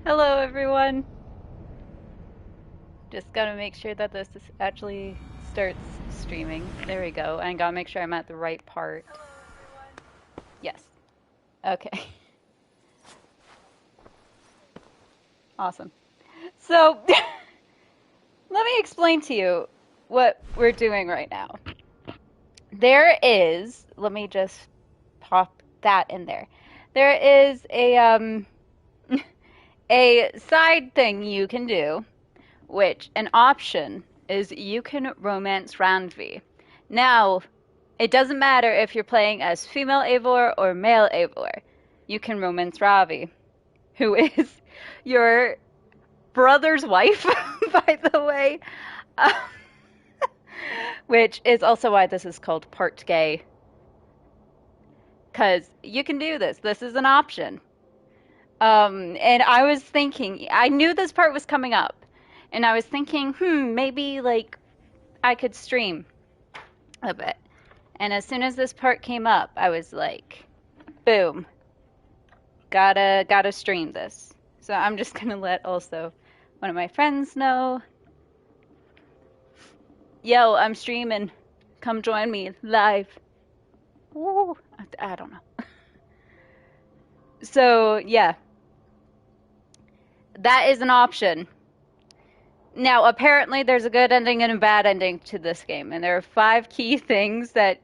Hello, everyone. Just gotta make sure that actually starts streaming. There we go. And gotta make sure I'm at the right part. Yes. Okay. Awesome. So, let me explain to you what we're doing right now. Let me just pop that in there. There is a side thing you can do, which an option is you can romance Randvi. Now, it doesn't matter if you're playing as female Eivor or male Eivor. You can romance Ravi, who is your brother's wife, by the way. Um, which is also why this is called part gay. Because you can do this. This is an option. And I was thinking, I knew this part was coming up. And I was thinking, maybe like I could stream a bit. And as soon as this part came up, I was like, boom, gotta stream this. So I'm just gonna let also one of my friends know. Yo, I'm streaming. Come join me live. Ooh, I don't know. So yeah, that is an option. Now, apparently, there's a good ending and a bad ending to this game, and there are 5 key things that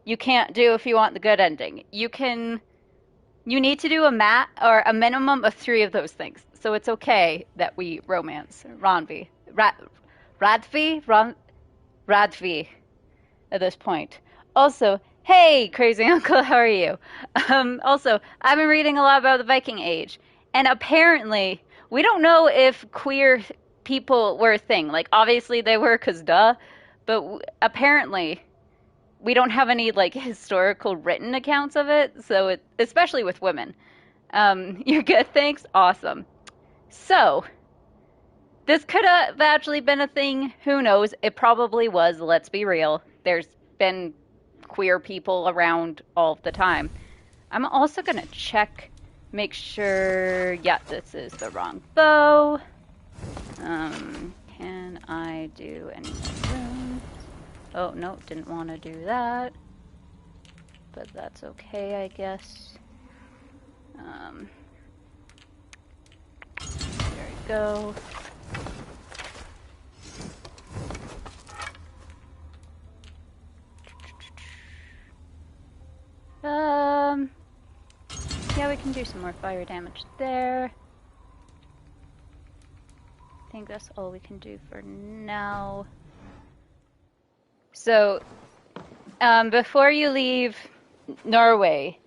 you can't do if you want the good ending. You need to do a minimum of 3 of those things. So it's okay that we romance Ranvi. Radvi at this point. Also, hey, crazy uncle, how are you? Also, I've been reading a lot about the Viking Age, and apparently, we don't know if queer people were a thing. Like, obviously they were, 'cause duh, but apparently we don't have any like historical written accounts of it, so especially with women. You're good, thanks. Awesome. So this could have actually been a thing. Who knows? It probably was. Let's be real. There's been queer people around all the time. I'm also gonna check, make sure. Yeah, this is the wrong bow. Can I do any more rooms? Oh, no, didn't want to do that. But that's okay, I guess. There we go. Yeah, we can do some more fire damage there. I think that's all we can do for now. So, before you leave Norway,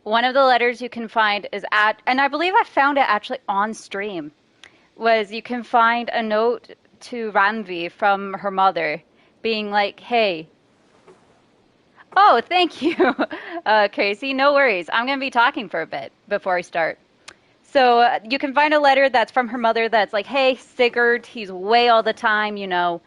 one of the letters you can find is and I believe I found it actually on stream, was you can find a note to Ranvi from her mother being like, hey, oh, thank you, Casey, no worries. I'm going to be talking for a bit before I start. So you can find a letter that's from her mother that's like, hey, Sigurd, he's away all the time, you know.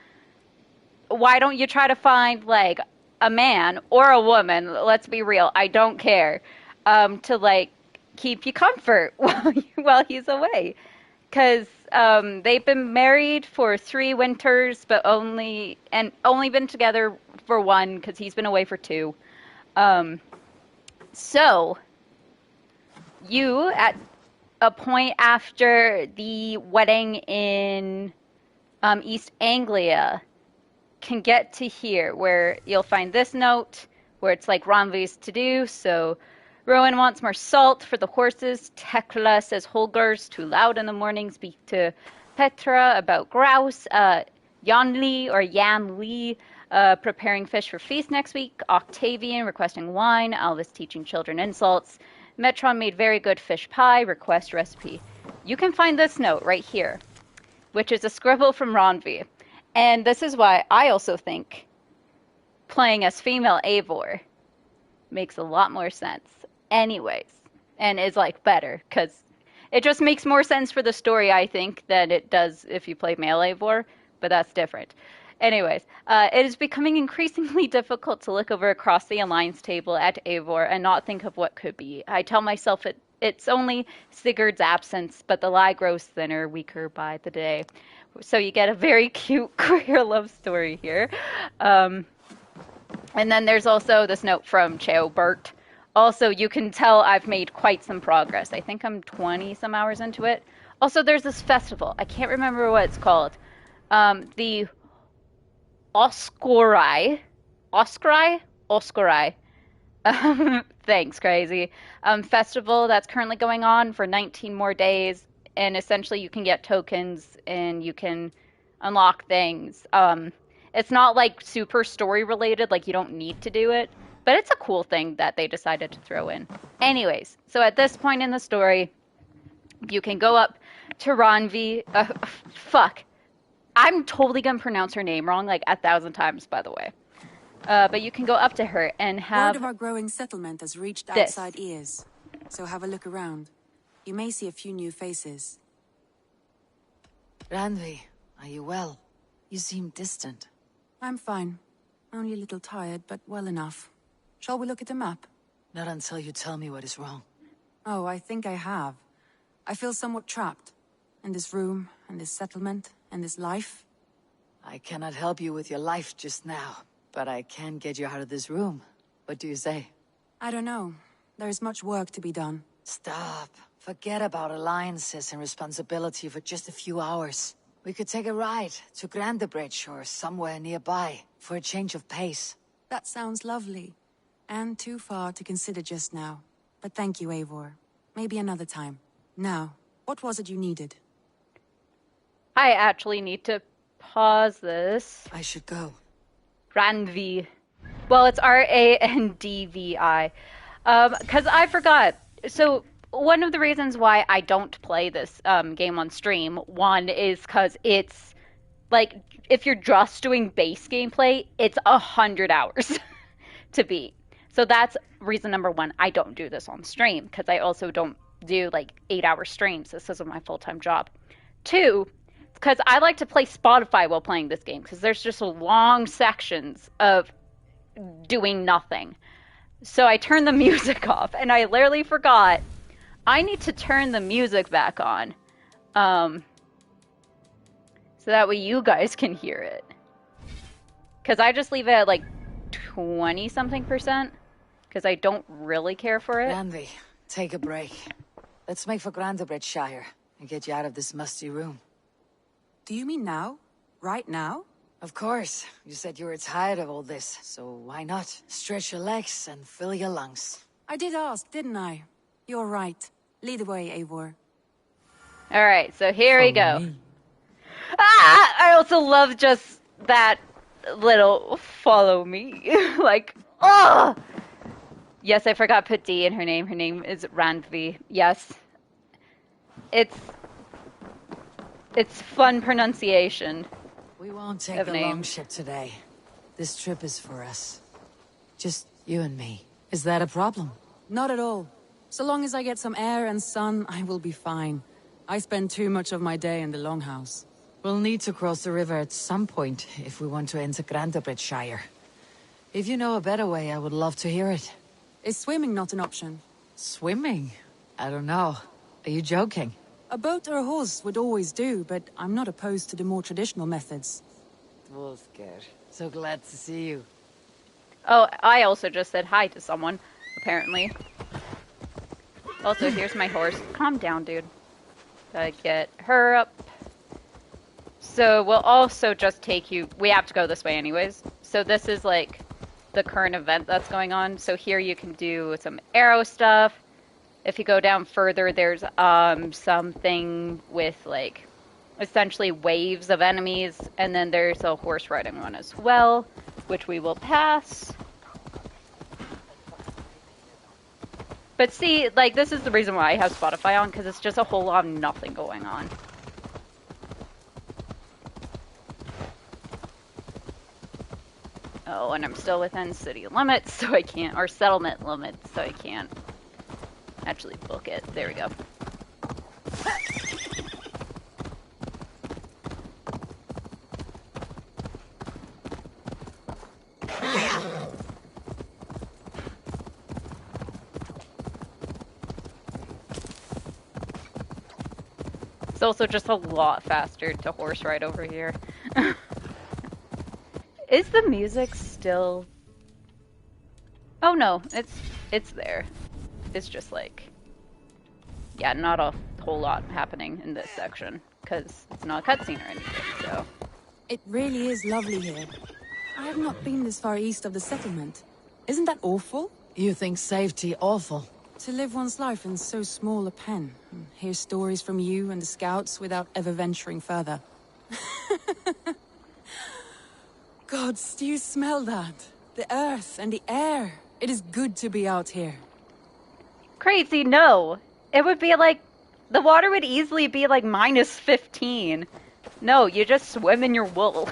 Why don't you try to find like a man or a woman, let's be real, I don't care, to like keep you comfort while he's away. Because they've been married for 3 winters, but only been together for 1 because he's been away for 2. So you, at a point after the wedding in East Anglia, can get to here where you'll find this note where it's like Ranvi's to do. So Rowan wants more salt for the horses. Tekla says Holger's too loud in the morning. Speak to Petra about grouse. Yan Lee preparing fish for feast next week. Octavian requesting wine. Alvis teaching children insults. Metron made very good fish pie. Request recipe. You can find this note right here, which is a scribble from Ranvi. And this is why I also think playing as female Eivor makes a lot more sense anyways, and is like better, because it just makes more sense for the story, I think, than it does if you play male Eivor, but that's different. Anyways, it is becoming increasingly difficult to look over across the alliance table at Eivor and not think of what could be. I tell myself it It's only Sigurd's absence, but the lie grows thinner, weaker by the day. So you get a very cute queer love story here. Um, and then there's also this note from Cheo Burt. Also, you can tell I've made quite some progress. I think I'm 20 some hours into it. Also, there's this festival. I can't remember what it's called. The Oscorai. Oscorai? Oscorai. Thanks, crazy. Festival that's currently going on for 19 more days, and essentially you can get tokens and you can unlock things. It's not like super story related, like you don't need to do it, but it's a cool thing that they decided to throw in. Anyways, so at this point in the story, you can go up to Ranvi. Fuck. I'm totally gonna pronounce her name wrong like 1,000 times, by the way. But you can go up to her and have Word of our growing settlement has reached this. outside ears, so have a look around. You may see a few new faces. Randvi, are you well? You seem distant. I'm fine. Only a little tired, but well enough. Shall we look at the map? Not until you tell me what is wrong. Oh, I think I have. I feel somewhat trapped. In this room, in this settlement, in this life. I cannot help you with your life just now, but I can get you out of this room. What do you say? I don't know. There is much work to be done. Stop. Forget about alliances and responsibility for just a few hours. We could take a ride to Grandebridge or somewhere nearby for a change of pace. That sounds lovely. And too far to consider just now. But thank you, Eivor. Maybe another time. Now, what was it you needed? I actually need to pause this. I should go. Randvi. Well, it's Randvi. Because I forgot. So one of the reasons why I don't play this game on stream, one is because it's like if you're just doing base gameplay, it's 100 hours to beat. So that's reason number one. I don't do this on stream because I also don't do like 8-hour streams. This isn't my full-time job. Two, because I like to play Spotify while playing this game because there's just long sections of doing nothing. So I turned the music off and I literally forgot I need to turn the music back on. So that way you guys can hear it. Because I just leave it at like 20 something percent because I don't really care for it. Randvi, take a break. Let's make for Grandebridgeshire and get you out of this musty room. Do you mean now? Right now? Of course. You said you were tired of all this, so why not? Stretch your legs and fill your lungs. I did ask, didn't I? You're right. Lead the way, Eivor. All right, so here we go. Ah, I also love just that little follow me. Like, oh! Yes, I forgot to put D in her name. Her name is Randvi. Yes. It's fun pronunciation. We won't take the long ship today. This trip is for us. Just you and me. Is that a problem? Not at all. So long as I get some air and sun, I will be fine. I spend too much of my day in the longhouse. We'll need to cross the river at some point if we want to enter Grandebridgeshire. If you know a better way, I would love to hear it. Is swimming not an option? Swimming? I don't know. Are you joking? A boat or a horse would always do, but I'm not opposed to the more traditional methods. Wolfgar, so glad to see you. Oh, I also just said hi to someone, apparently. Also, here's my horse. Calm down, dude. Gotta get her up. So we'll also just take you... We have to go this way anyways. So this is like the current event that's going on. So here you can do some arrow stuff. If you go down further, there's something with like essentially waves of enemies. And then there's a horse riding one as well, which we will pass. But see, like, this is the reason why I have Spotify on, because it's just a whole lot of nothing going on. Oh, and I'm still within city limits, so I can't, or settlement limits, so I can't actually book it. There we go. It's also just a lot faster to horse ride over here. Is the music still... Oh no, it's there. It's just like... Yeah, not a whole lot happening in this section, because it's not a cutscene or anything, so... It really is lovely here. I have not been this far east of the settlement. Isn't that awful? You think safety awful? To live one's life in so small a pen, and hear stories from you and the scouts without ever venturing further. Gods, do you smell that? The earth and the air. It is good to be out here. Crazy, no. It would be like... The water would easily be like minus 15. No, you just swim in your wool.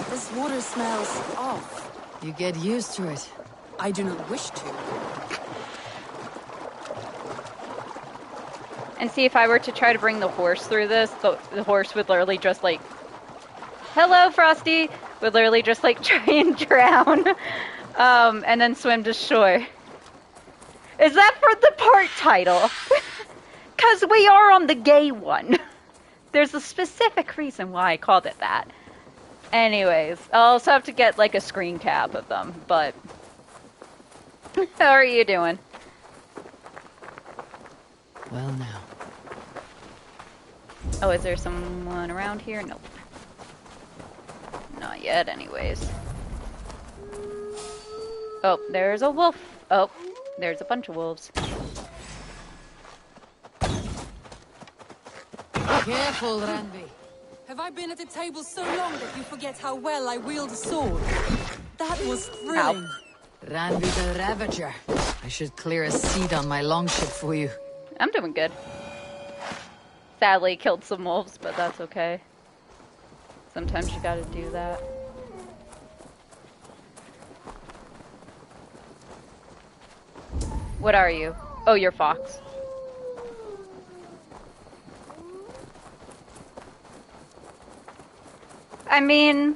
This water smells off. You get used to it. I do not wish to. And see, if I were to try to bring the horse through this, the horse would literally just like... Hello, Frosty! Would literally just like try and drown. And then swim to shore. Is that for the part title? Because we are on the gay one. There's a specific reason why I called it that. Anyways, I'll also have to get like a screen cap of them, but... How are you doing? Well now. Oh, is there someone around here? Nope. Not yet, anyways. Oh, there's a wolf. Oh, there's a bunch of wolves. Careful, Ranvi. Have I been at the table so long that you forget how well I wield a sword? That was thrilling. Ow. Ranvi the Ravager. I should clear a seat on my longship for you. I'm doing good. Sadly, killed some wolves, but that's okay. Sometimes you gotta do that. What are you? Oh, you're Fox. I mean,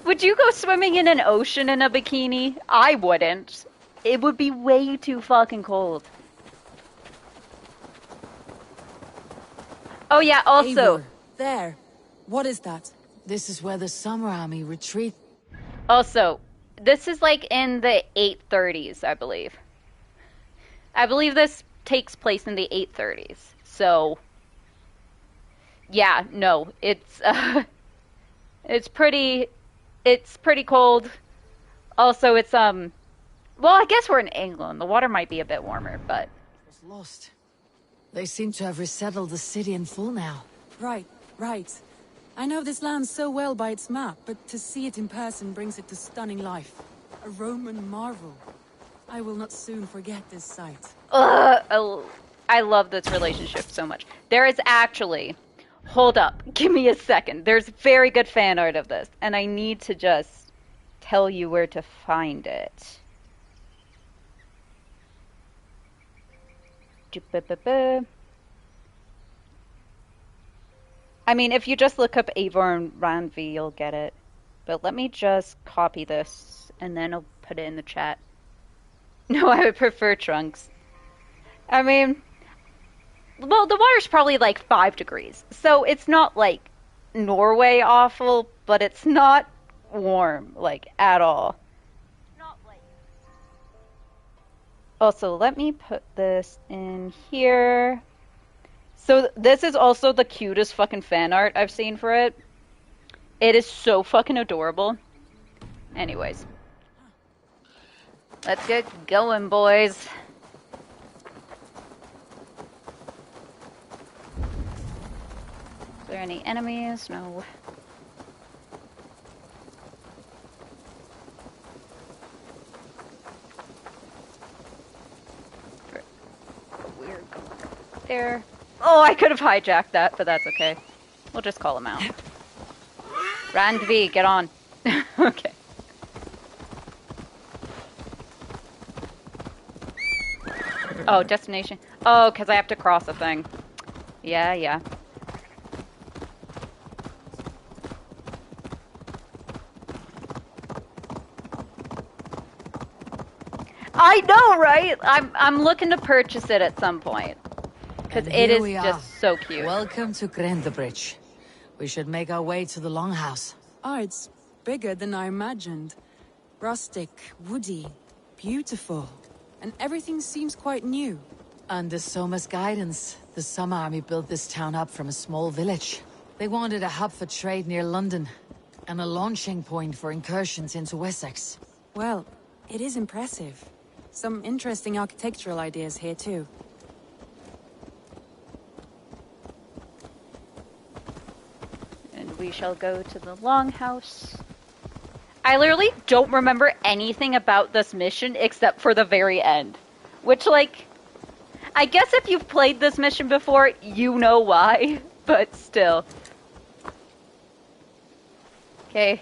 would you go swimming in an ocean in a bikini? I wouldn't. It would be way too fucking cold. Oh yeah, also... Eivor, there. What is that? This is where the Summer Army retreat. Also, this is like in the 830s, I believe. I believe this takes place in the 830s. So, yeah, no, it's pretty cold. Also, it's well, I guess we're in England. The water might be a bit warmer, but Was lost. They seem to have resettled the city in full now. Right, right. I know this land so well by its map, but to see it in person brings it to stunning life. A Roman marvel. I will not soon forget this sight. I love this relationship so much. There is actually, hold up, give me a second. There's very good fan art of this, and I need to just tell you where to find it. I mean, if you just look up Eivor and Ranvi, you'll get it. But let me just copy this, and then I'll put it in the chat. No, I would prefer Trunks. I mean, well, the water's probably like 5 degrees. So it's not like Norway awful, but it's not warm, like, at all. Also, let me put this in here. So this is also the cutest fucking fan art I've seen for it. It is so fucking adorable. Anyways. Let's get going, boys. Is there any enemies? No. Weird. There. Oh, I could have hijacked that, but that's okay. We'll just call him out. Randvi, get on. Okay. Oh, destination. Oh, because I have to cross a thing. Yeah, yeah. I know, right? I'm looking to purchase it at some point. Because And it here is we are. just so cute. Welcome to Grendabridge. We should make our way to the Longhouse. Oh, it's bigger than I imagined. Rustic, woody, beautiful. And everything seems quite new. Under Soma's guidance, the Summer Army built this town up from a small village. They wanted a hub for trade near London, and a launching point for incursions into Wessex. Well, it is impressive. Some interesting architectural ideas here too. And we shall go to the Longhouse. I literally don't remember anything about this mission except for the very end. Which, like, I guess if you've played this mission before, you know why. But still. Okay.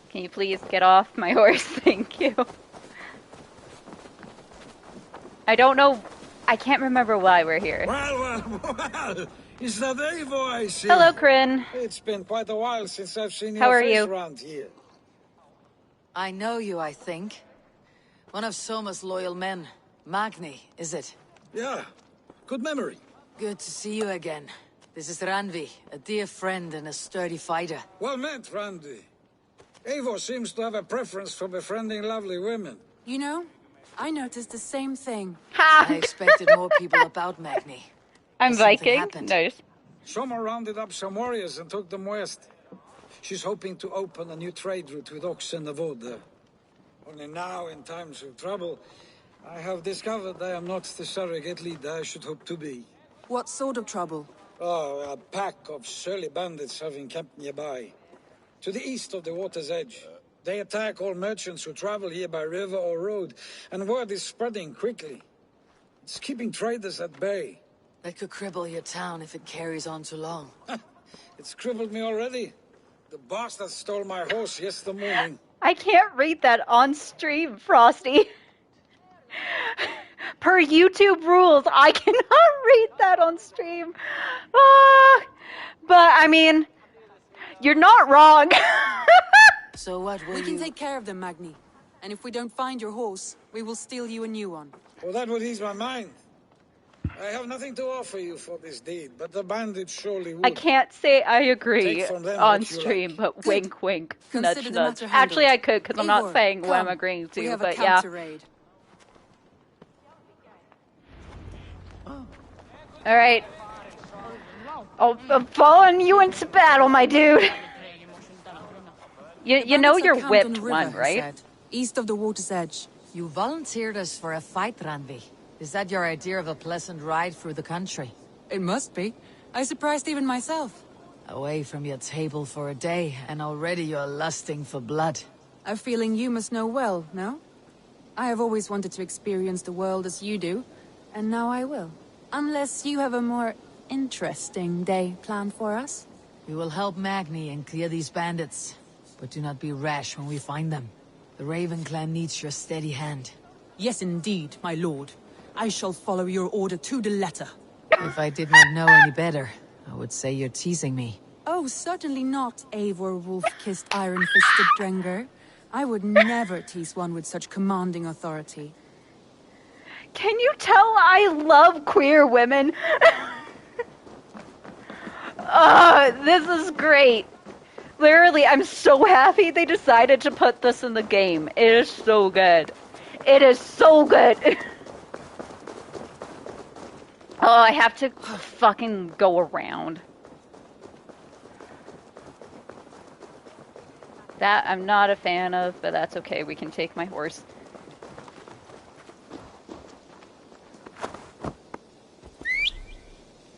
Can you please get off my horse? Thank you. I don't know. I can't remember why we're here. Well. Is that Eivor I see? Hello, Kryn. It's been quite a while since I've seen How your are face you? around here. I know you, I think. One of Soma's loyal men. Magni, is it? Yeah, good memory. Good to see you again. This is Ranvi, a dear friend and a sturdy fighter. Well met, Randy. Eivor seems to have a preference for befriending lovely women. You know, I noticed the same thing. Ha! I expected more people about Magni. I'm Something Viking. happened. Nice. Soma rounded up some warriors and took them west. She's hoping to open a new trade route with oxen of wood. Only now, in times of trouble, I have discovered I am not the surrogate leader I should hope to be. What sort of trouble? Oh, a pack of surly bandits have encamped nearby. To the east of the water's edge. They attack all merchants who travel here by river or road, and word is spreading quickly. It's keeping traders at bay. That could cripple your town if it carries on too long. It's crippled me already. The bastard stole my horse yesterday morning. I can't read that on stream, Frosty. Per YouTube rules, I cannot read that on stream. But, I mean, you're not wrong. So what will We you... can take care of them, Magni. And if we don't find your horse, we will steal you a new one. Well, that would ease my mind. I have nothing to offer you for this deed, but the bandits surely would. I can't say I agree Take from them on what you stream, like. but wink, wink, Consider nudge, the nudge. matter handled. Actually, I could, because I'm not Eivor, saying what I'm come. agreeing We to, have but a yeah. counter-raid. All right. I'm following you into battle, my dude. You know Bandits you're are camped on whipped the river, one, he right? said, east of the water's edge. You volunteered us for a fight, Ranvi. Is that your idea of a pleasant ride through the country? It must be. I surprised even myself. Away from your table for a day, and already you're lusting for blood. A feeling you must know well, no? I have always wanted to experience the world as you do, and now I will. Unless you have a more interesting day planned for us. We will help Magni and clear these bandits. But do not be rash when we find them. The Raven clan needs your steady hand. Yes, indeed, my lord. I shall follow your order to the letter. If I did not know any better, I would say you're teasing me. Oh, certainly not, Eivor wolf-kissed iron-fisted Drenger. I would never tease one with such commanding authority. Can you tell I love queer women? This is great. Literally, I'm so happy they decided to put this in the game. It is so good. It is so good. Oh, I have to fucking go around. That I'm not a fan of, but that's okay. We can take my horse.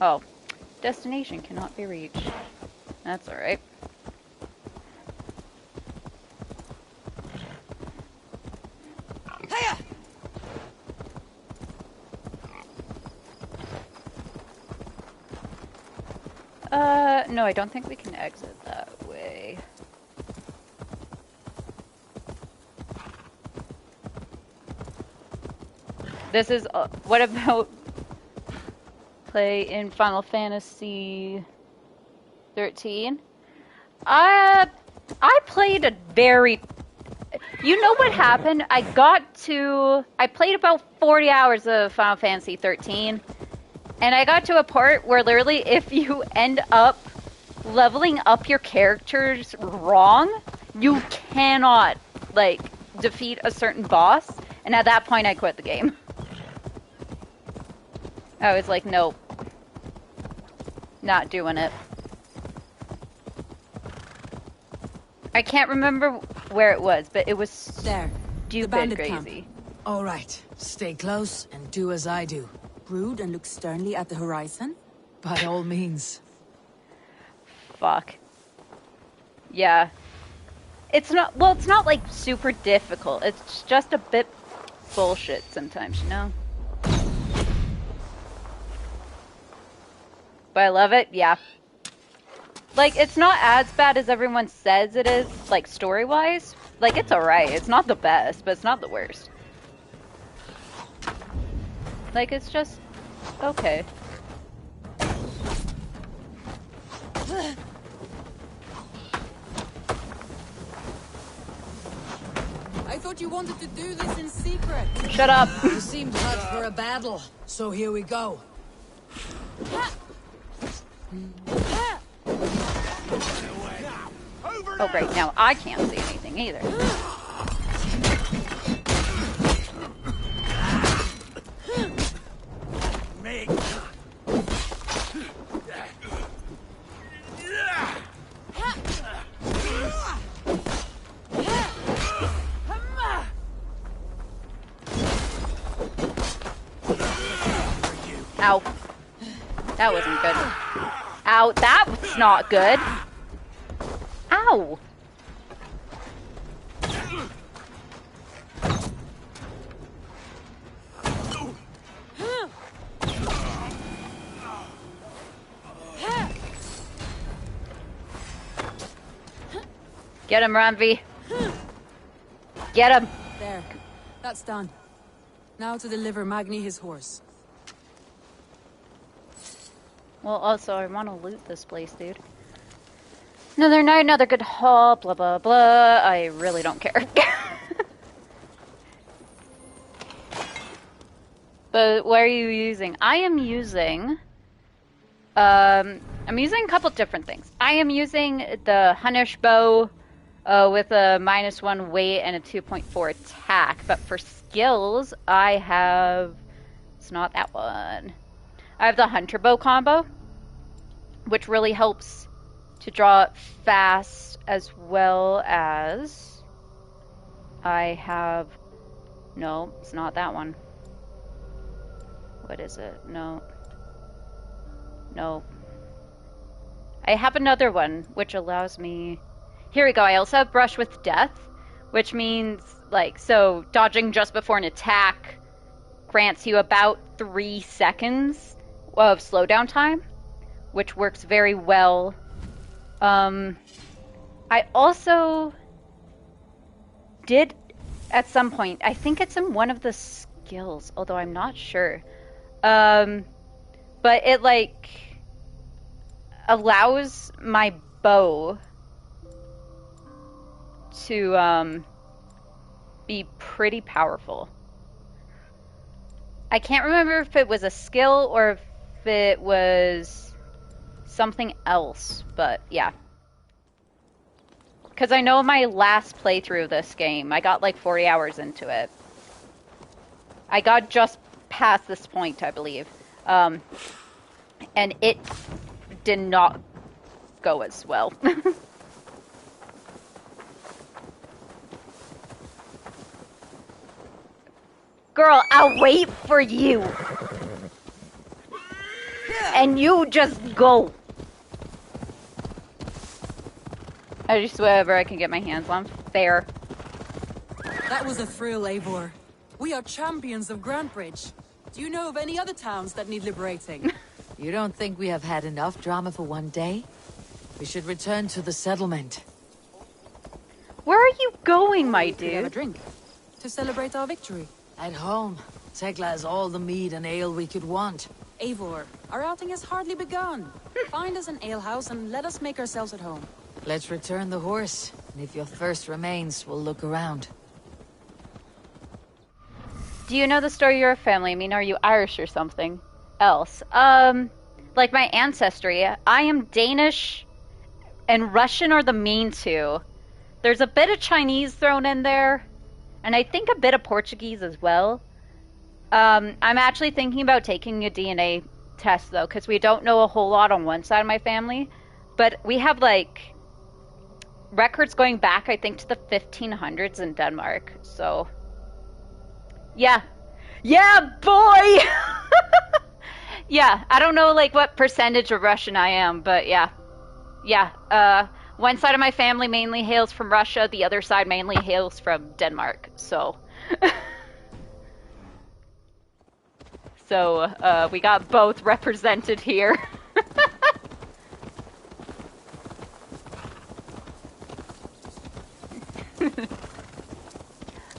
Oh, destination cannot be reached. That's alright. No, I don't think we can exit that way. This is, what about play in Final Fantasy 13? I played a very, You know what happened? I played about 40 hours of Final Fantasy 13, and I got to a part where literally if you end up leveling up your characters wrong, you cannot, like, defeat a certain boss, and at that point I quit the game. I was like, nope. Not doing it. I can't remember where it was, but it was There. stupid crazy. All right, stay close and do as I do. Brood and look sternly at the horizon? By all means. Fuck. Yeah. It's not like super difficult. It's just a bit bullshit sometimes, you know? But I love it, yeah. Like, it's not as bad as everyone says it is, like, story-wise. Like, it's alright. It's not the best, but it's not the worst. Like, it's just okay. I thought you wanted to do this in secret. Shut up. You seemed hot for a battle, so here we go. Oh, great. Now I can't see anything either. Ow. That wasn't good. Ow, that was not good. Ow. Get him, Ranvi. Get him. There. That's done. Now to deliver Magni his horse. Well, also, I want to loot this place, dude. Another night, another good haul, blah, blah, blah. I really don't care. But what are you using? I am using... I'm using a couple different things. I am using the Hunnish bow with a -1 weight and a 2.4 attack. But for skills, I have... It's not that one. I have the Hunter bow combo, which really helps to draw it fast, as well as I have... No, it's not that one. What is it? No. No. I have another one, which allows me... Here we go. I also have Brush with Death, which means, like, so dodging just before an attack grants you about 3 seconds of slowdown time, which works very well. I also did, at some point, I think it's in one of the skills, although I'm not sure. But it, like, allows my bow to, be pretty powerful. I can't remember if it was a skill or if it was something else, but yeah. Because I know my last playthrough of this game, I got like 40 hours into it. I got just past this point, I believe. And it did not go as well. Girl, I'll wait for you. And you just go. I just whatever I can get my hands on. Fair. That was a thrill, Eivor. We are champions of Grantbridge. Do you know of any other towns that need liberating? You don't think we have had enough drama for one day? We should return to the settlement. Where are you going, my We could have a dude? drink to celebrate our victory. At home, Tekla has all the mead and ale we could want. Eivor, our outing has hardly begun. Find us an alehouse and let us make ourselves at home. Let's return the horse, and if your thirst remains, we'll look around. Do you know the story of your family? I mean, are you Irish or something else? Like my ancestry, I am Danish and Russian are the main two. There's a bit of Chinese thrown in there, and I think a bit of Portuguese as well. I'm actually thinking about taking a DNA test though, because we don't know a whole lot on one side of my family, but we have like records going back, I think, to the 1500s in Denmark. So, yeah. Yeah, boy! Yeah, I don't know like what percentage of Russian I am, but yeah. Yeah, one side of my family mainly hails from Russia, the other side mainly hails from Denmark. So, we got both represented here.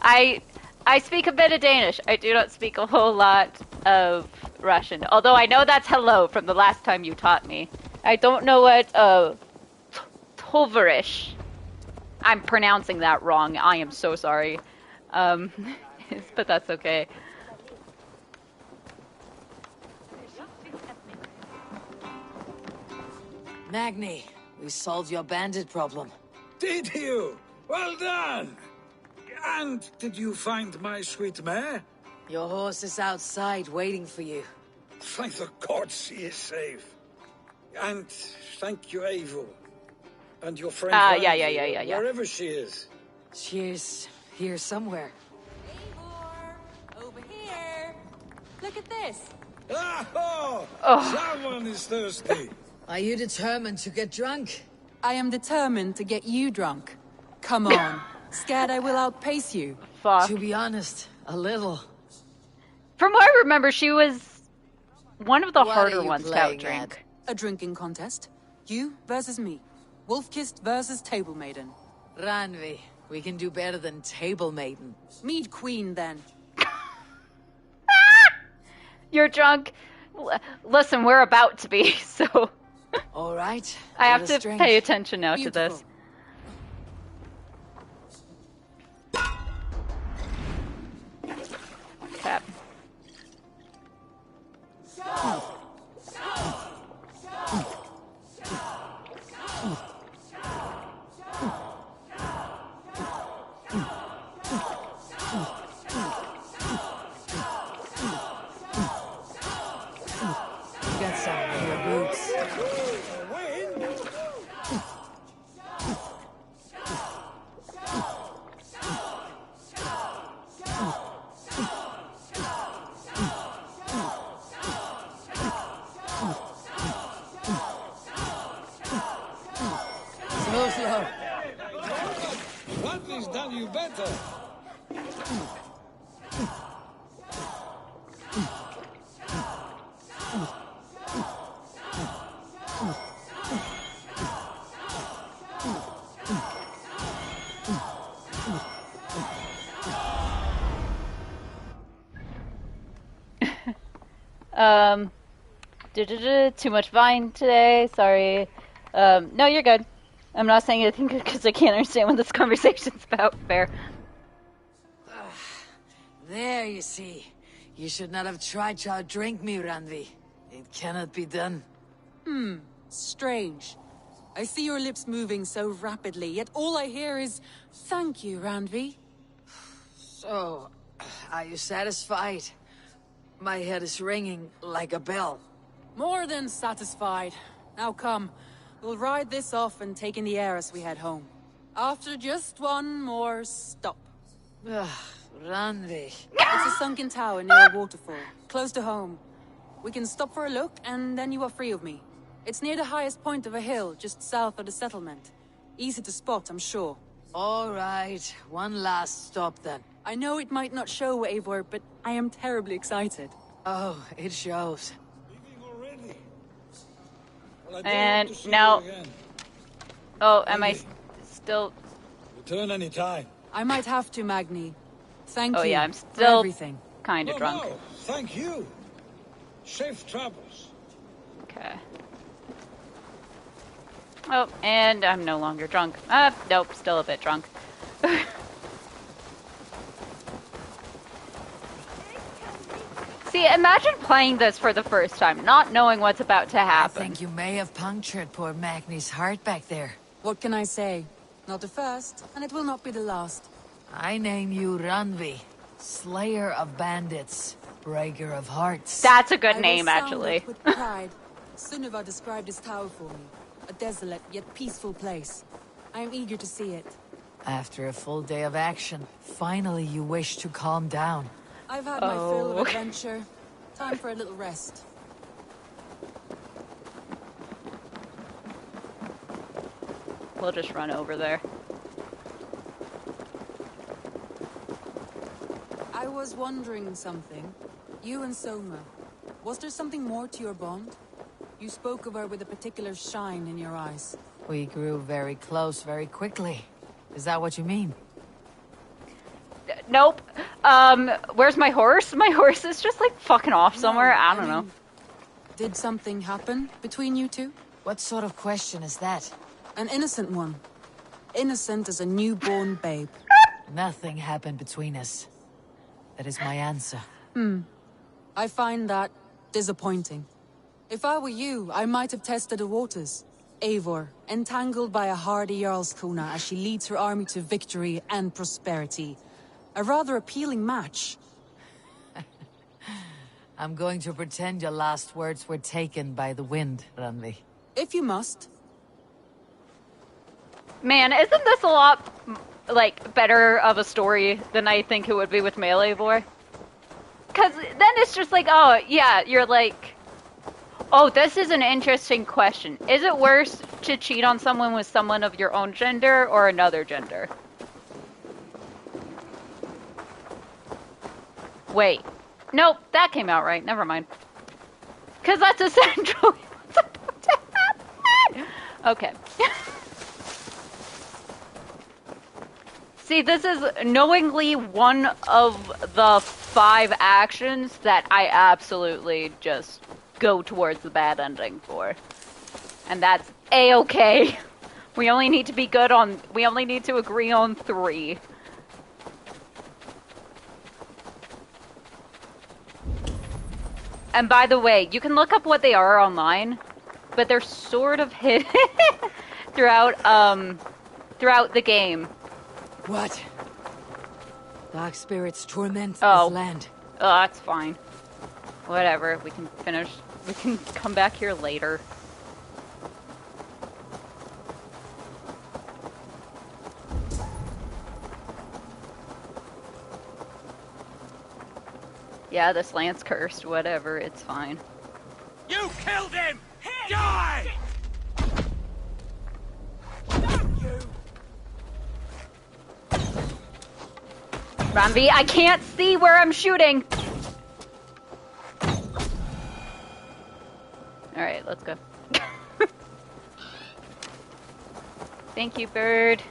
I I speak a bit of Danish. I do not speak a whole lot of Russian, although I know that's hello from the last time you taught me. I don't know what Tovarish. I'm pronouncing that wrong. I am so sorry. Um, but that's okay. Magni, we solved your bandit problem. Did you? Well done! And did you find my sweet mare? Your horse is outside waiting for you. Thank the gods she is safe. And thank you, Eivor. And your friend Yeah. wherever she is. She's here somewhere. Eivor! Over here! Look at this! Oh, someone is thirsty. Are you determined to get drunk? I am determined to get you drunk. Come on. Scared I will outpace you? Fuck. To be honest, a little. From what I remember, she was one of the What harder are you ones to playing outdrink. at? A drinking contest. You versus me. Wolf-kissed versus table maiden. Ranvi, we can do better than table maiden. Mead queen, then. You're drunk. Listen, we're about to be, so All right. I have let to us drink. pay attention now to Beautiful. this. Crap. You got some in your boots. So slow. Bradley's done you better. Too much vine today. Sorry. No, you're good. I'm not saying anything because I can't understand what this conversation's about. Fair. There, you see. You should not have tried to outdrink me, Ranvi. It cannot be done. Strange. I see your lips moving so rapidly, yet all I hear is, "Thank you, Ranvi." So, are you satisfied? My head is ringing like a bell. More than satisfied. Now come, we'll ride this off and take in the air as we head home. After just one more stop. Ranvi. It's a sunken tower near a waterfall, close to home. We can stop for a look, and then you are free of me. It's near the highest point of a hill, just south of the settlement. Easy to spot, I'm sure. All right, one last stop then. I know it might not show, Eivor, but I am terribly excited. Oh, it shows. Leaving already? Well, I do And hope to see now- you again. Oh, am I still? Return any time. I might have to, Magni. Thank Oh you yeah, I'm for still everything. kind of drunk. No, thank you. Safe travels. Okay. Oh, and I'm no longer drunk. Nope, still a bit drunk. See, imagine playing this for the first time, not knowing what's about to I happen. think you may have punctured poor Magni's heart back there. What can I say? Not the first, and it will not be the last. I name you Ranvi, Slayer of Bandits, Breaker of Hearts. That's a good I will name, sound actually. it with pride. Sunniva described this tower for me. A desolate yet peaceful place. I am eager to see it. After a full day of action, finally you wish to calm down. I've had my fill of adventure. Time for a little rest. We'll just run over there. I was wondering something. You and Soma. Was there something more to your bond? You spoke of her with a particular shine in your eyes. We grew very close very quickly. Is that what you mean? Nope. Where's my horse? My horse is just like fucking off somewhere. No, I don't know. mean, did something happen between you two? What sort of question is that? An innocent one. Innocent as a newborn babe. Nothing happened between us. That is my answer. I find that disappointing. If I were you, I might have tested the waters. Eivor, entangled by a hardy Jarlskona as she leads her army to victory and prosperity. A rather appealing match. I'm going to pretend your last words were taken by the wind, Ranvi. If you must. Man, isn't this a lot, like, better of a story than I think it would be with Melee Vor? Because then it's just like, oh, yeah, you're like, oh, this is an interesting question. Is it worse to cheat on someone with someone of your own gender or another gender? Wait. Nope, that came out right. Never mind. Because that's essentially what's about to happen. Okay. See, this is knowingly one of the 5 actions that I absolutely just go towards the bad ending for. And that's A-okay. We only need to agree on 3. And by the way, you can look up what they are online, but they're sort of hidden throughout the game. What? Dark spirits torment this Oh. land. Oh, that's fine. Whatever, we can come back here later. Yeah, this land's cursed, whatever, it's fine. You killed him! Die! Rambi, I can't see where I'm shooting! Alright, let's go. Thank you, bird.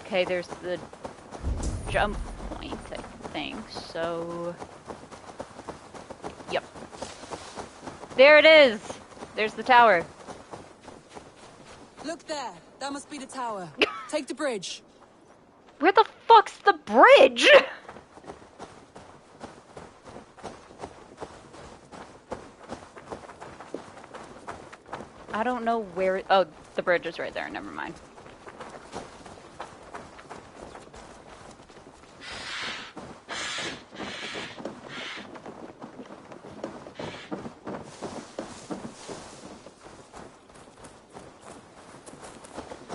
Okay, there's the jump point, I think, so... Yep. There it is! There's the tower. Look there. That must be the tower. Take the bridge. Where the fuck's the bridge? I don't know where... Oh, the bridge is right there, never mind.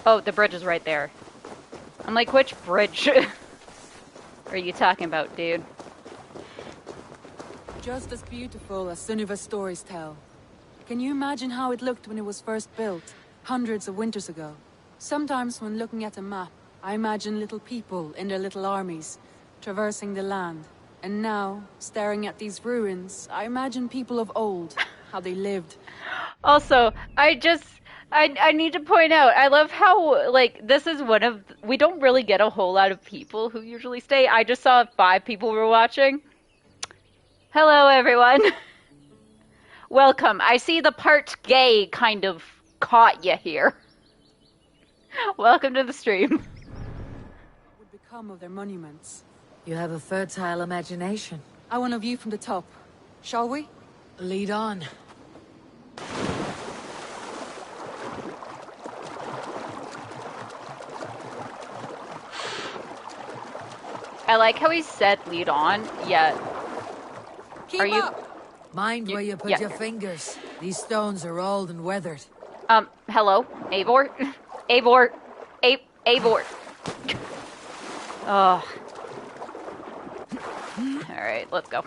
Oh, the bridge is right there. I'm like, which bridge are you talking about, dude? Just as beautiful as Sunniva's stories tell. Can you imagine how it looked when it was first built, hundreds of winters ago? Sometimes when looking at a map, I imagine little people in their little armies, traversing the land. And now, staring at these ruins, I imagine people of old, how they lived. Also, I I need to point out, I love how, like, this is one of, we don't really get a whole lot of people who usually stay. I just saw 5 people were watching. Hello, everyone. Welcome. I see the part gay kind of caught you here. Welcome to the stream. What would become of their monuments? You have a fertile imagination. I want a view from the top. Shall we? Lead on. I like how he said lead on, yet. Keep Are you? up! Mind where you put yeah. your fingers. These stones are old and weathered. Hello, Eivor. Eivor. Eivor. Oh. All right, let's go.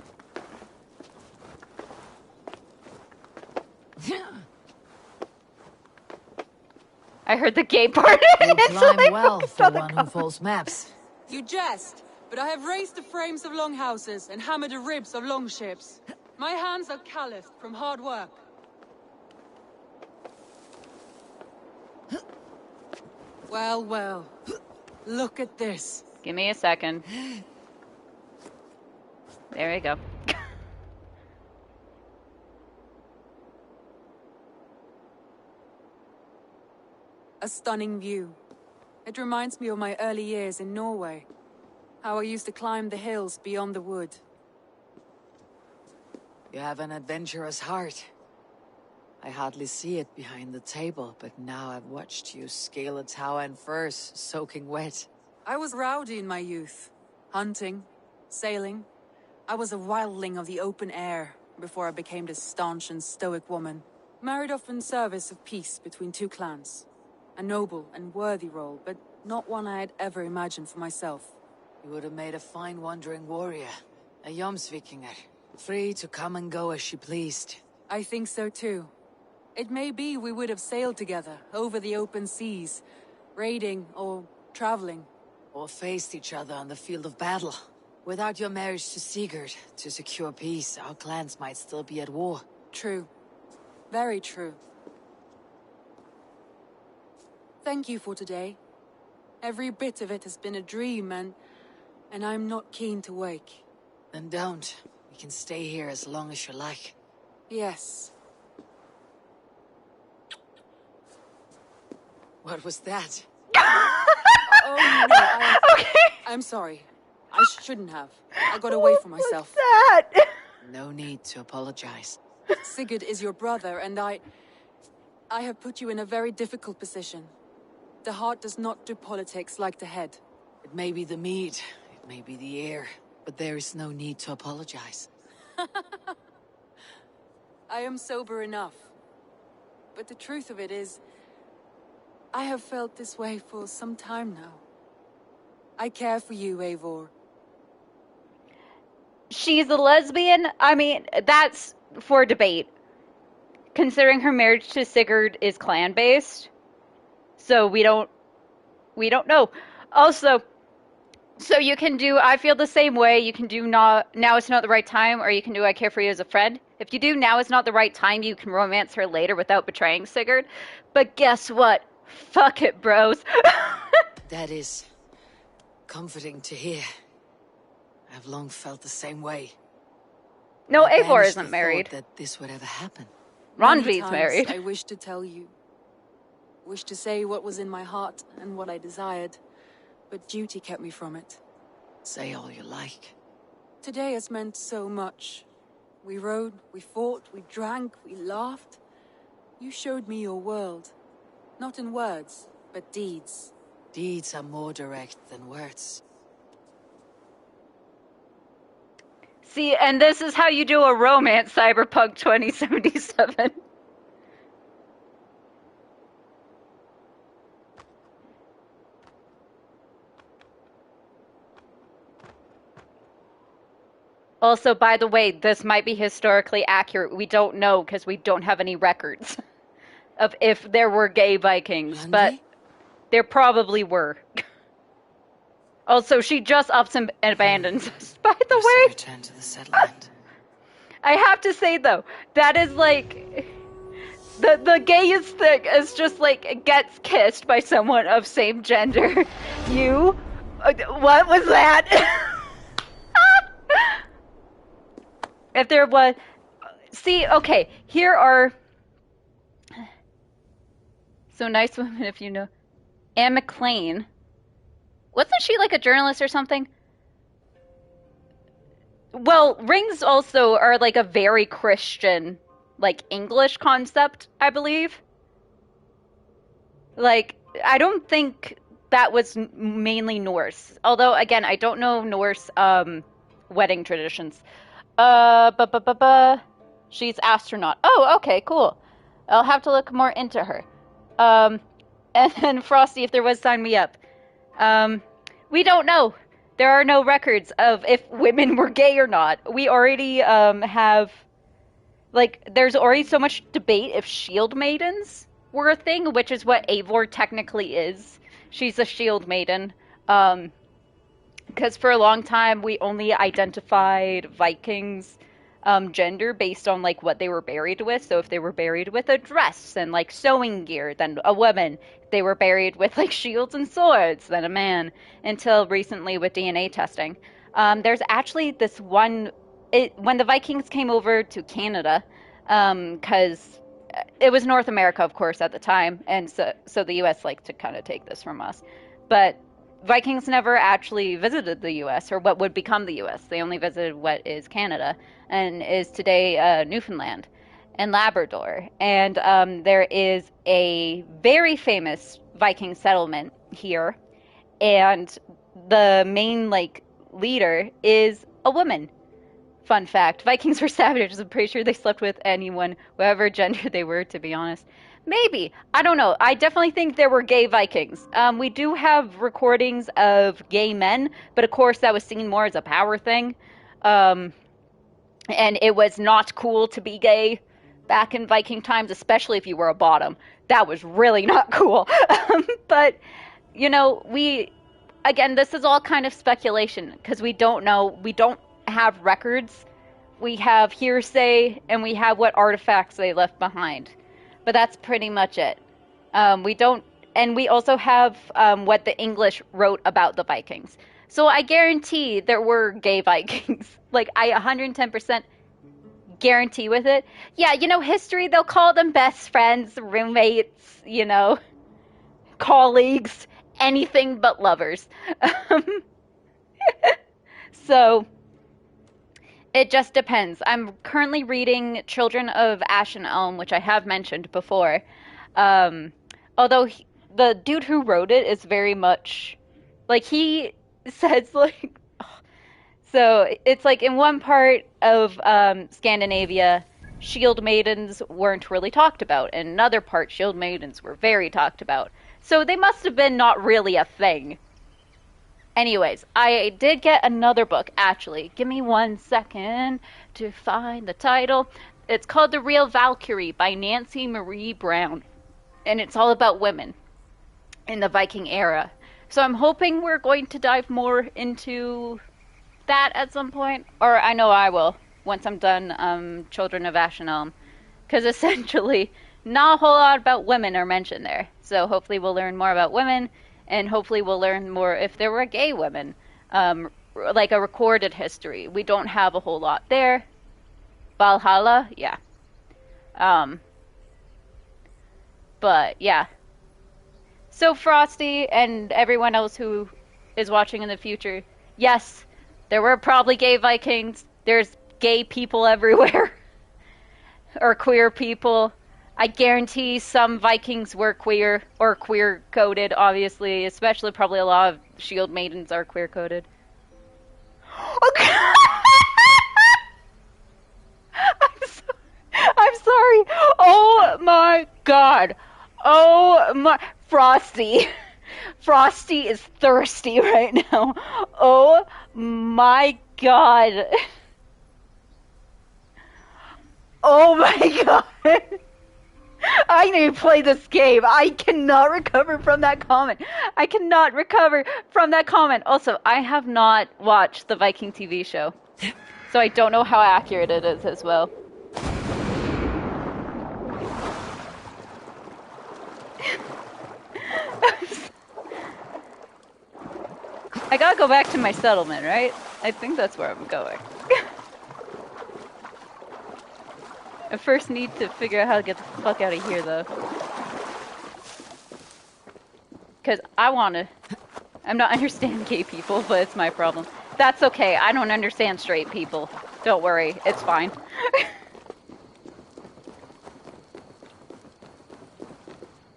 I heard the gay part. You It's climb like, well it's for not a one who compliment. folds maps. You jest, but I have raised the frames of longhouses and hammered the ribs of longships. My hands are calloused from hard work. Well, well. Look at this. Give me a second. There we go. A stunning view. It reminds me of my early years in Norway. How I used to climb the hills beyond the wood. You have an adventurous heart. I hardly see it behind the table, but now I've watched you scale a tower in furs, soaking wet. I was rowdy in my youth. Hunting, sailing. I was a wildling of the open air before I became this staunch and stoic woman. Married off in service of peace between 2 clans. A noble and worthy role, but not one I had ever imagined for myself. You would have made a fine wandering warrior. A Jomsvikinger. Free to come and go as she pleased. I think so too. It may be we would have sailed together over the open seas, raiding or traveling. Or faced each other on the field of battle. Without your marriage to Sigurd, to secure peace, our clans might still be at war. True. Very true. Thank you for today. Every bit of it has been a dream, and I'm not keen to wake. Then don't. We can stay here as long as you like. Yes. What was that? Oh, no, Okay. I'm sorry. I shouldn't have. I got away from myself. What's that? No need to apologize. Sigurd is your brother, and I have put you in a very difficult position. The heart does not do politics like the head. It may be the mead, it may be the air, but there is no need to apologize. I am sober enough. But the truth of it is, I have felt this way for some time now. I care for you, Eivor. She's a lesbian. I mean, that's for debate. Considering her marriage to Sigurd is clan-based. So we don't know. Also, so you can do I feel the same way. You can do not now it's not the right time, or you can do I care for you as a friend. If you do now is not the right time, you can romance her later without betraying Sigurd. But guess what? Fuck it, bros. That is comforting to hear. I've long felt the same way. No, I Eivor banished isn't the married. thought that this would ever happen. Many Ronvi's times married. I wished to tell you. Wished to say what was in my heart and what I desired. But duty kept me from it. Say all you like. Today has meant so much. We rode, we fought, we drank, we laughed. You showed me your world. Not in words, but deeds. Deeds are more direct than words. See, and this is how you do a romance, Cyberpunk 2077. Also, by the way, this might be historically accurate. We don't know because we don't have any records of if there were gay Vikings, but Randi? there probably were. Also, she just ups and abandons us. By the Must way, return to the settlement. I have to say though, that is like The gayest thing is just like gets kissed by someone of same gender. You, what was that? If there was, see, okay, here are so nice women if you know. Anne McLean, wasn't she like a journalist or something? Well, rings also are like a very Christian, like English concept, I believe. Like, I don't think that was mainly Norse. Although, again, I don't know Norse wedding traditions. Ba ba ba ba. She's astronaut. Oh, okay, cool. I'll have to look more into her. And then Frosty, if there was, sign me up. We don't know. There are no records of if women were gay or not. We already have, like, there's already so much debate if shield maidens were a thing, which is what Eivor technically is. She's a shield maiden. Because for a long time we only identified Vikings gender based on like what they were buried with. So if they were buried with a dress and like sewing gear, then a woman. If they were buried with like shields and swords, then a man. Until recently with DNA testing. There's actually this one, when the Vikings came over to Canada, because it was North America, of course, at the time, and so the U.S. liked to kind of take this from us. But Vikings never actually visited the U.S. or what would become the U.S. They only visited what is Canada and is today Newfoundland and Labrador. And there is a very famous Viking settlement here, and the main like leader is a woman. Fun fact, Vikings were savages. I'm pretty sure they slept with anyone, whatever gender they were, to be honest. Maybe. I don't know. I definitely think there were gay Vikings. We do have recordings of gay men, but of course that was seen more as a power thing. And it was not cool to be gay back in Viking times, especially if you were a bottom. That was really not cool. But, you know, again, this is all kind of speculation because we don't know. We don't have records. We have hearsay, and we have what artifacts they left behind. But that's pretty much it. We don't, and we also have what the English wrote about the Vikings. So I guarantee there were gay Vikings. Like, I 110% guarantee with it. Yeah, you know, history, they'll call them best friends, roommates, you know, colleagues, anything but lovers. So it just depends. I'm currently reading Children of Ash and Elm, which I have mentioned before. Although the dude who wrote it is very much like he says like so it's like in one part of Scandinavia, shield maidens weren't really talked about. In another part, shield maidens were very talked about. So they must have been not really a thing. Anyways, I did get another book, actually. Give me 1 second to find the title. It's called The Real Valkyrie by Nancy Marie Brown. And it's all about women in the Viking era. So I'm hoping we're going to dive more into that at some point. Or I know I will, once I'm done Children of Ash and Elm. Because essentially, not a whole lot about women are mentioned there. So hopefully we'll learn more about women. And hopefully we'll learn more if there were gay women, like a recorded history. We don't have a whole lot there. Valhalla, yeah. But yeah. So Frosty and everyone else who is watching in the future, yes, there were probably gay Vikings. There's gay people everywhere. Or queer people. I guarantee some Vikings were queer, or queer-coded, obviously, especially probably a lot of shield maidens are queer-coded. Okay. I'm sorry. Oh my god. Oh my... Frosty. Frosty is thirsty right now. Oh my god. Oh my god. I need to play this game. I cannot recover from that comment. I cannot recover from that comment. Also, I have not watched the Viking TV show, so I don't know how accurate it is as well. I gotta go back to my settlement, right? I think that's where I'm going. I first need to figure out how to get the fuck out of here, though. Because I wanna... I'm not understanding gay people, but it's my problem. That's okay, I don't understand straight people. Don't worry, it's fine.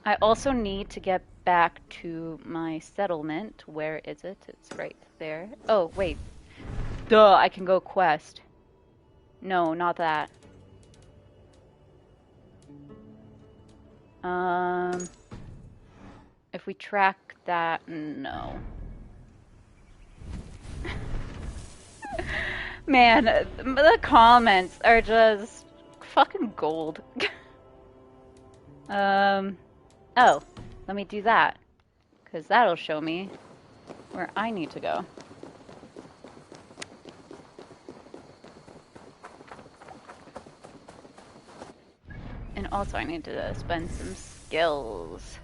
I also need to get back to my settlement. Where is it? It's right there. Oh, wait. Duh, I can go quest. No, not that. If we track that, no. Man, the comments are just fucking gold. Oh, let me do that. Because that'll show me where I need to go. And also I need to spend some skills.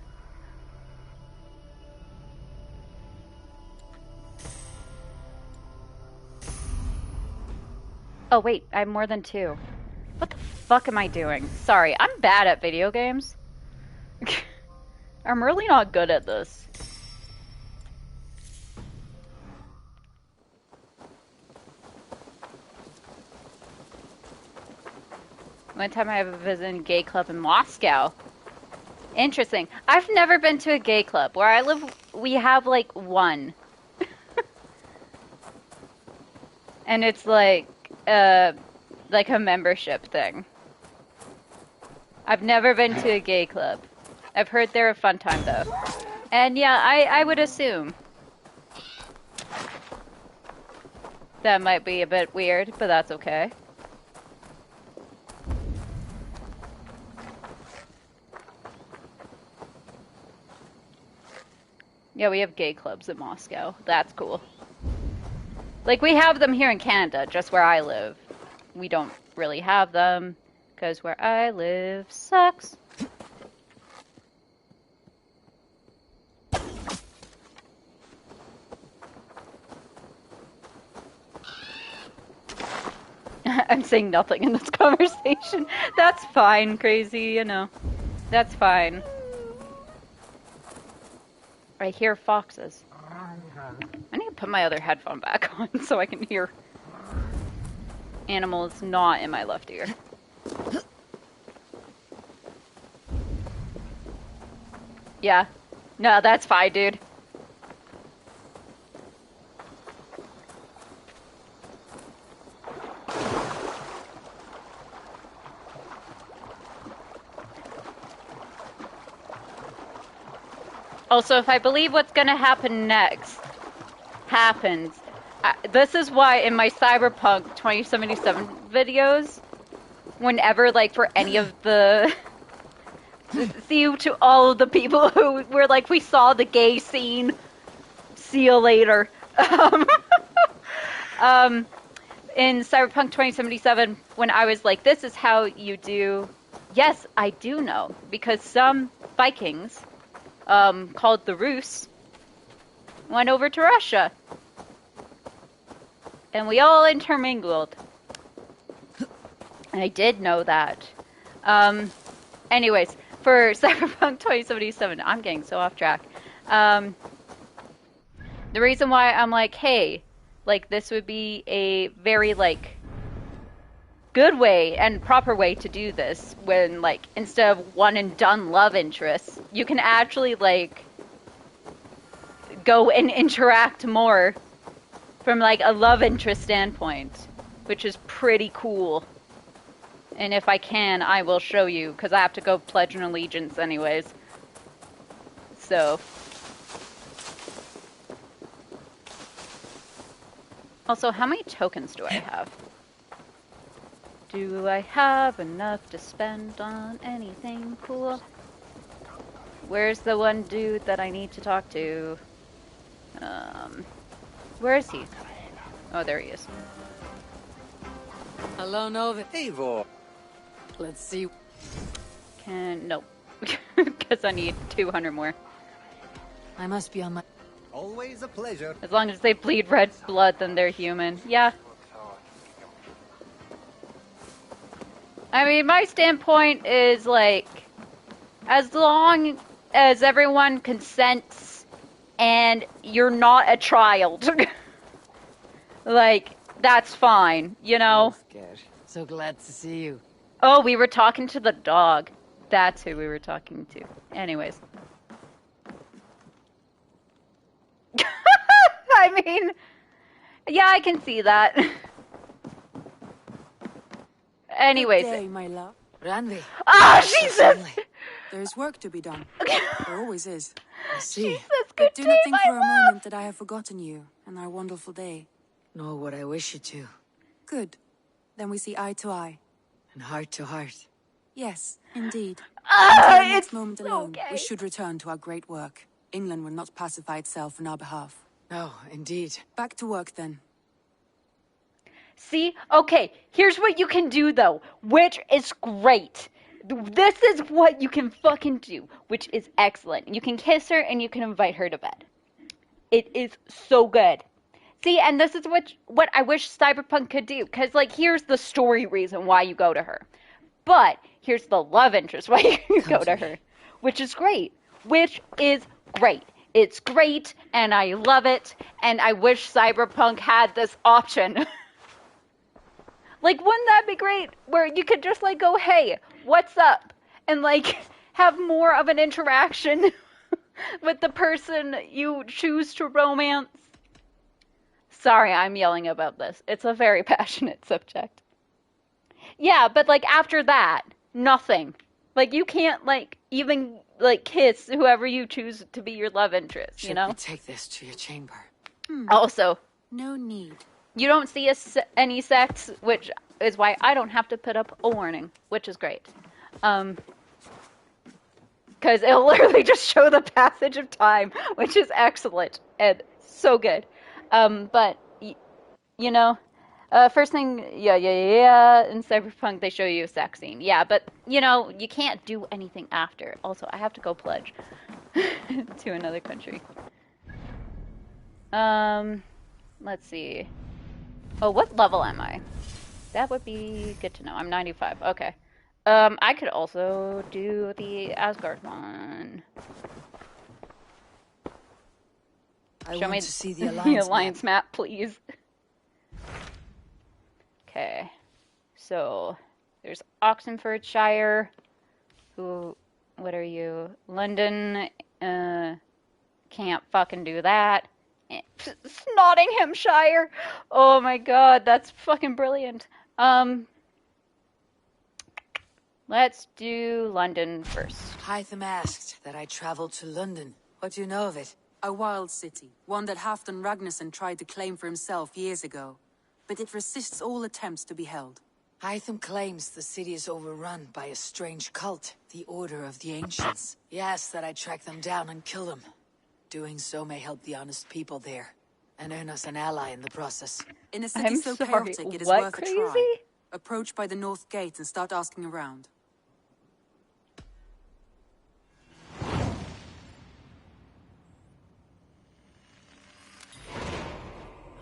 Oh wait, I have more than 2. What the fuck am I doing? Sorry, I'm bad at video games. I'm really not good at this. One time I have a visit in a gay club in Moscow. Interesting. I've never been to a gay club. Where I live, we have like one. And it's like a membership thing. I've never been to a gay club. I've heard they're a fun time though. And yeah, I would assume that might be a bit weird, but that's okay. Yeah, we have gay clubs in Moscow. That's cool. Like, we have them here in Canada, just where I live. We don't really have them, because where I live sucks. I'm saying nothing in this conversation. That's fine, crazy, you know. That's fine. I hear foxes. I need to put my other headphone back on so I can hear animals not in my left ear. Yeah. No, that's fine, dude. Also, if I believe what's gonna happen next happens, this is why in my Cyberpunk 2077 videos, whenever, like, for any of the... see you to all of the people who were like, we saw the gay scene, see you later. In Cyberpunk 2077, when I was like, this is how you do... Yes, I do know, because some Vikings... called the Rus, went over to Russia. And we all intermingled. And I did know that. Anyways, for Cyberpunk 2077, I'm getting so off track. The reason why I'm like, hey, like, this would be a very, like, good way and proper way to do this when, like, instead of one and done love interests, you can actually, like, go and interact more from, like, a love interest standpoint, which is pretty cool. And if I can, I will show you, because I have to go pledge an allegiance anyways. So. Also, how many tokens do I have? Do I have enough to spend on anything cool? Where's the one dude that I need to talk to? Where is he? Oh, there he is. Hello, Nova. Eivor. Let's see. Nope. Because I need 200 more. I must be on my... Always a pleasure. As long as they bleed red blood, then they're human. Yeah. I mean, my standpoint is like, as long as everyone consents and you're not a child, like, that's fine, you know? So glad to see you. Oh, we were talking to the dog. That's who we were talking to. Anyways. I mean, yeah, I can see that. Anyways. Good day, my love. Ranvi. Ah, Jesus! There's work to be done. There always is. I see. Jesus, But good do day, not think my for a love. moment that I have forgotten you and our wonderful day. Nor what I wish you to. Good. Then we see eye to eye. And heart to heart. Yes, indeed. Ah, Until our next it's moment so alone, gay. we should return to our great work. England will not pacify itself on our behalf. No, indeed. Back to work then. See? Okay, here's what you can do, though, which is great. This is what you can fucking do, which is excellent. You can kiss her and you can invite her to bed. It is so good. See, and this is what I wish Cyberpunk could do, because, like, here's the story reason why you go to her. But here's the love interest why you go to her, which is great. Which is great. It's great, and I love it, and I wish Cyberpunk had this option. Like, wouldn't that be great? Where you could just, like, go, hey, what's up? And, like, have more of an interaction with the person you choose to romance. Sorry, I'm yelling about this. It's a very passionate subject. Yeah, but, like, after that, nothing. Like, you can't, like, even, like, kiss whoever you choose to be your love interest, you know? Should we take this to your chamber? Also, No need. you don't see any sex, which is why I don't have to put up a warning, which is great. Because it'll literally just show the passage of time, which is excellent and so good. But, you know, first thing, in Cyberpunk they show you a sex scene. Yeah, but, you know, you can't do anything after. Also, I have to go pledge to another country. Let's see. Oh, what level am I? That would be good to know. I'm 95. Okay. I could also do the Asgard one. I Show want me to see the alliance, map, please. Okay. So, there's Oxenfordshire. What are you? London, can't fucking do that. Nottinghamshire. Oh my god, that's fucking brilliant. Let's do London first. Hytham asked that I traveled to London. What do you know of it? A wild city, one that Halfdan Ragnarsson tried to claim for himself years ago. But it resists all attempts to be held. Hytham claims the city is overrun by a strange cult, the Order of the Ancients. He asks that I track them down and kill them. Doing so may help the honest people there, and earn us an ally in the process. In a city I'm so sorry, chaotic, it is what worth a crazy? try. Approach by the North Gate and start asking around.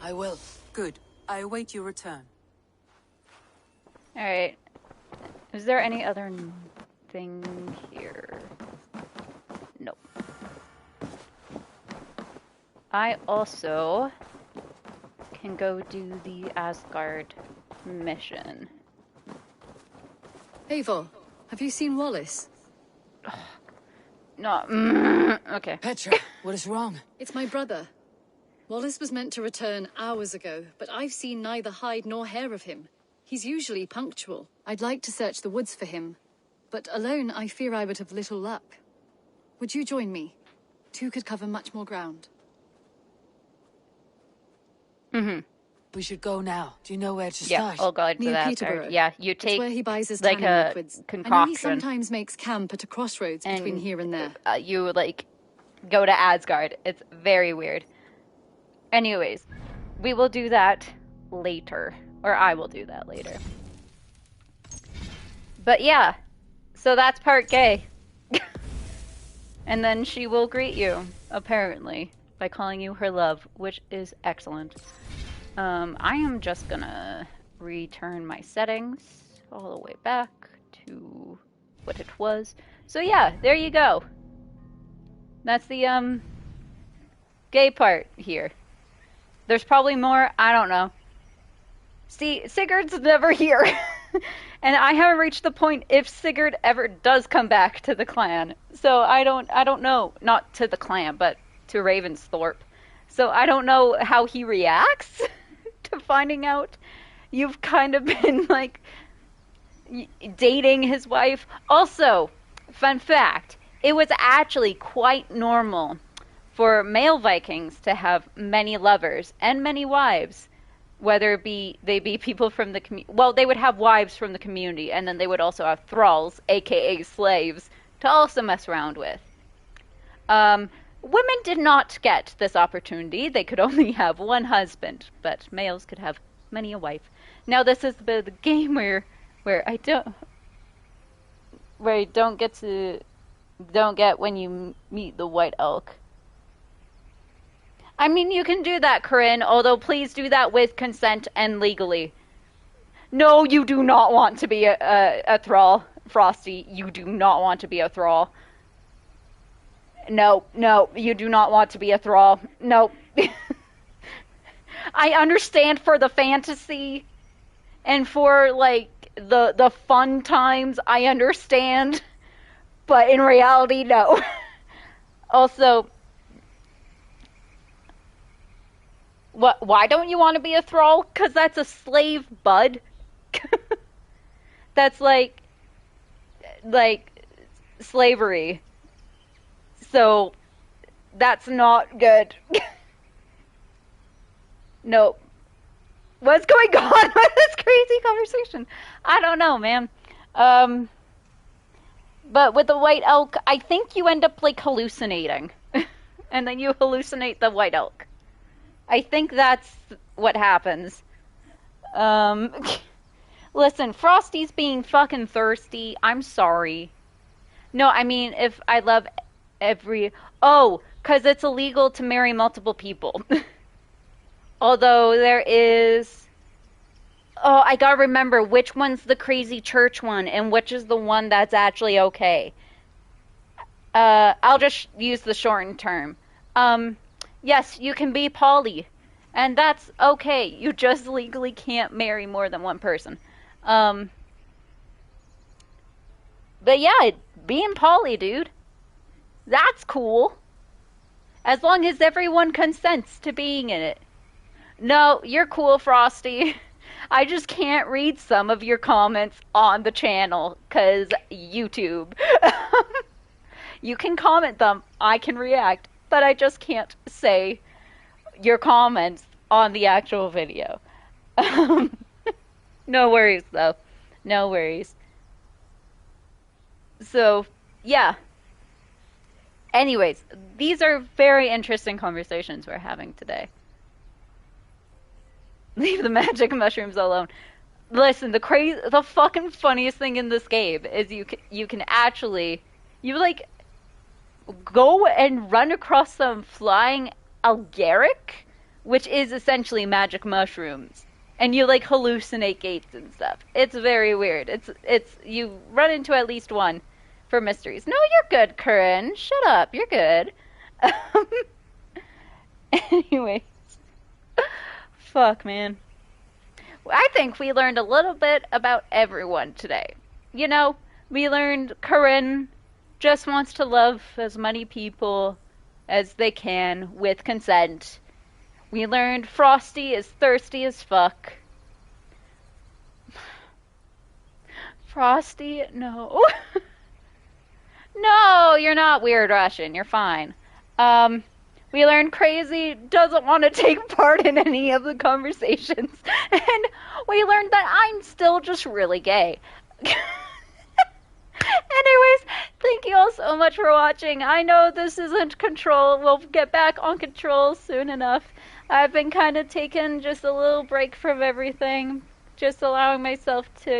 I will. Good. I await your return. Alright. Is there any other thing here? Nope. I also can go do the Asgard mission. Eivor, have you seen Wallace? No. Okay. Petra, what is wrong? It's my brother. Wallace was meant to return hours ago, but I've seen neither hide nor hair of him. He's usually punctual. I'd like to search the woods for him, but alone I fear I would have little luck. Would you join me? Two could cover much more ground. We should go now. Do you know where to Yeah, start? I'll guide to Near that. Peterborough. Yeah, you It's take where he buys his like tanning a liquids. I know he concoction. sometimes makes camp at a crossroads between here and there. You like go to Asgard. It's very weird. Anyways, we will do that later, or I will do that later. But yeah, so that's part gay. And then she will greet you, apparently. by calling you her love, which is excellent. I am just gonna return my settings all the way back to what it was. So yeah, there you go. That's the gay part here. There's probably more, I don't know. See, Sigurd's never here. And I haven't reached the point if Sigurd ever does come back to the clan. So I don't know. Not to the clan, but to Ravensthorpe. So I don't know how he reacts to finding out you've kind of been like dating his wife. Also, fun fact, it was actually quite normal for male Vikings to have many lovers and many wives, whether they be people from the community. Well, they would have wives from the community, and then they would also have thralls, aka slaves, to also mess around with. Women did not get this opportunity. They could only have one husband, but males could have many a wife. Now, this is the game where I don't get when you meet the white elk. I mean, you can do that, Corinne, although please do that with consent and legally. No, you do not want to be a thrall, Frosty. You do not want to be a thrall. No, you do not want to be a thrall. No. I understand for the fantasy and for, like, the fun times, I understand. But in reality, no. Also, why don't you want to be a thrall? Because that's a slave, bud. That's like slavery. So that's not good. Nope. What's going on with this crazy conversation? I don't know, man. But with the white elk, I think you end up like hallucinating. And then you hallucinate the white elk. I think that's what happens. Listen, Frosty's being fucking thirsty. I'm sorry. No, I mean, if I love Oh, because it's illegal to marry multiple people. Although there is... Oh, I gotta remember which one's the crazy church one and which is the one that's actually okay. I'll just use the shortened term. Yes, you can be poly, and that's okay. You just legally can't marry more than one person. But yeah, being poly, dude, that's cool. As long as everyone consents to being in it. No, you're cool, Frosty. I just can't read some of your comments on the channel, 'cause YouTube. You can comment them, I can react, but I just can't say your comments on the actual video. No worries, though. No worries. So, yeah. Anyways, these are very interesting conversations we're having today. Leave the magic mushrooms alone. Listen, the fucking funniest thing in this game is you can actually, like, go and run across some flying algaric, which is essentially magic mushrooms, and you like hallucinate gates and stuff. It's very weird. It's you run into at least one for mysteries. No, you're good, Corinne. Shut up. You're good. Anyways. Fuck, man. I think we learned a little bit about everyone today. You know, we learned Corinne just wants to love as many people as they can with consent. We learned Frosty is thirsty as fuck. Frosty, no. No, you're not weird Russian. You're fine. We learned Crazy doesn't want to take part in any of the conversations. And we learned that I'm still just really gay. Anyways, thank you all so much for watching. I know this isn't Control. We'll get back on Control soon enough. I've been kind of taking just a little break from everything. Just allowing myself to,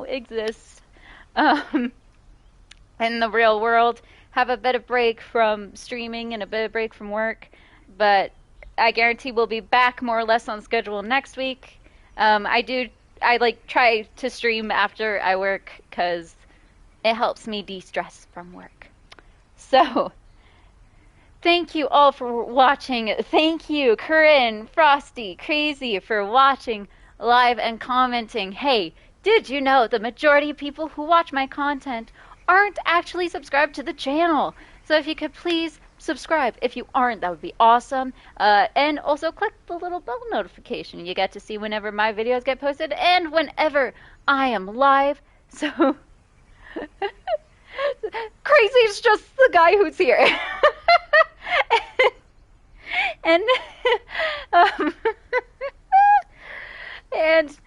exist in the real world. Have a bit of break from streaming and a bit of break from work. but I guarantee we'll be back more or less on schedule next week. I like try to stream after I work because it helps me de-stress from work. So, thank you all for watching. Thank you, Corinne, Frosty, Crazy, for watching live and commenting. Hey, did you know the majority of people who watch my content aren't actually subscribed to the channel? So if you could please subscribe. If you aren't, that would be awesome. And also click the little bell notification. You get to see whenever my videos get posted and whenever I am live. So Crazy is just the guy who's here. and um, and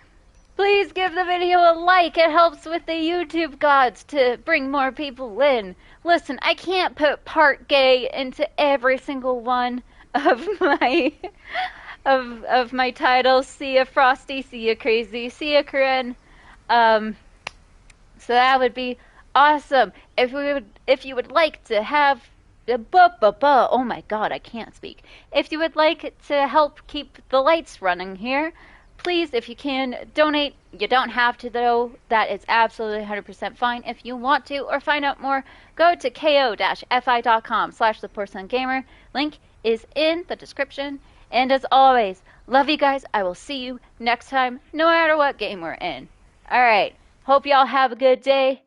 please give the video a like. It helps with the YouTube gods to bring more people in. Listen, I can't put part gay into every single one of my of my titles. See ya, Frosty. See ya, Crazy. See ya, Corinne. So that would be awesome. If you would like to have oh my god, I can't speak. If you would like to help keep the lights running here, please, if you can, donate. You don't have to, though. That is absolutely 100% fine. If you want to or find out more, go to ko-fi.com/ThePorcelainGamer. Link is in the description. And as always, love you guys. I will see you next time, no matter what game we're in. Alright, hope y'all have a good day.